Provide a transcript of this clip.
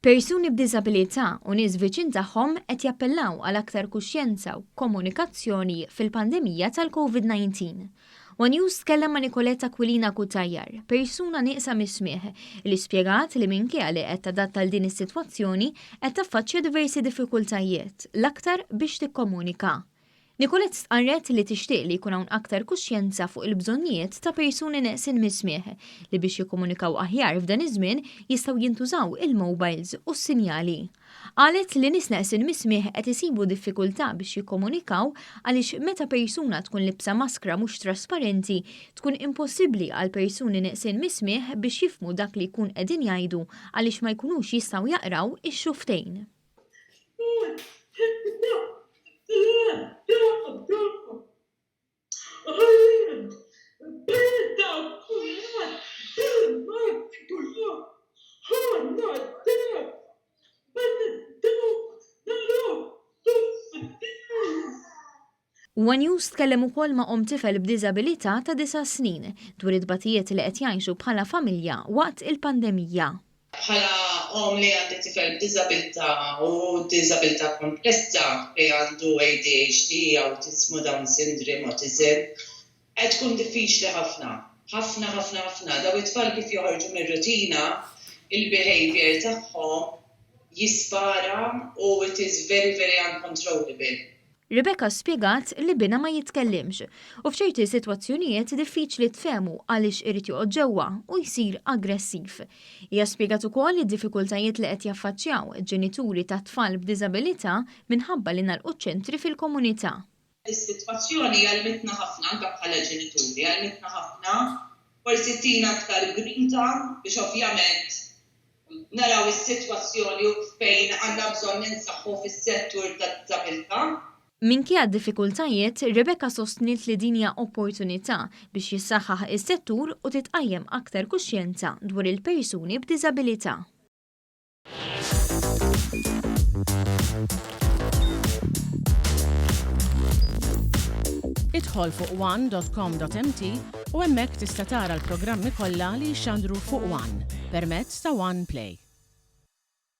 Persuni b'diżabilità u nies viċin tagħhom qed jappellaw għal aktar kuxjenza u komunikazzjoni fil-pandemija tal-COVID-19. News tkellem ma' Nicolette Aquilina Cutajar, persuna nieqsa mis-smigħ, li spjegat li minkejja li qed tadatta għal din is-sitwazzjoni qed taffaċċja diversi diffikultajiet, l-aktar biex tikkomunika. Nicolette stqarret li tixtieq li jkun hawn aktar kuxjenza fuq il-bżonnijiet ta' persuni neqsin mis-smigħ li biex jikkomunikaw aħjar f'dan iż-żmien jistgħu jintużaw il-mobiles u s-sinjali. Qalet li nies neqsin mis-smigħ qed isibu diffikultà biex jikkomunikaw għaliex meta persuna tkun libsa maskra mhux trasparenti tkun impossibbli għal persuni neqsin mis-smigħ biex jifhmu dak li jkun qegħdin jgħidu għaliex ma jkunux jistgħu jaqraw ix-xufftejn. News tkellem ukoll ma' tifel b'diżabilità ta' 9 snin dwar id-tbatijiet li qed jgħixu bħala familja waqt il-pandemija. Bħala li għandi tifel b'diżabilità u diżabilità komplessa li għandu ADHD, autismu, Down syndrome, autism, qed tkun diffiċli ħafna. Daw it-tfal kif joħorġu mir-rutina, il-behavior tagħhom jispara u it is very, very uncontrollable. Rebecca spjegat li bina ma jitkellimx u f'ċerti sitwazzjonijiet diffiċli tfehmu għaliex irid joqgħod ġewwa u jsir aggressiv. Hija spjegat ukoll id-diffikultajiet li qed jaffaċċjaw ġenituri ta' tfal b'diżabilità minħabba li nagħlqu ċentri fil-komunità. Is-sitwazzjoni għalmitna ħafna anke bħala ġenituri, għalmitna ħafna, forsi tina aktar grinta biex ovvjament naraw is-sitwazzjoni u fejn għandna bżonn ninsaħħu fis-settur tad-diżabilità. Minkejja d-diffikultajiet, Rebecca sostniet li din hija opportunità biex jissaħħaħ is-settur u titqajjem aktar kuxjenza dwar il-persuni b'diżabilità. Idħol fuq one.com.mt u hemmhekk tista' tara l-programmi kollha li jxandru fuq One permezz ta' One Play.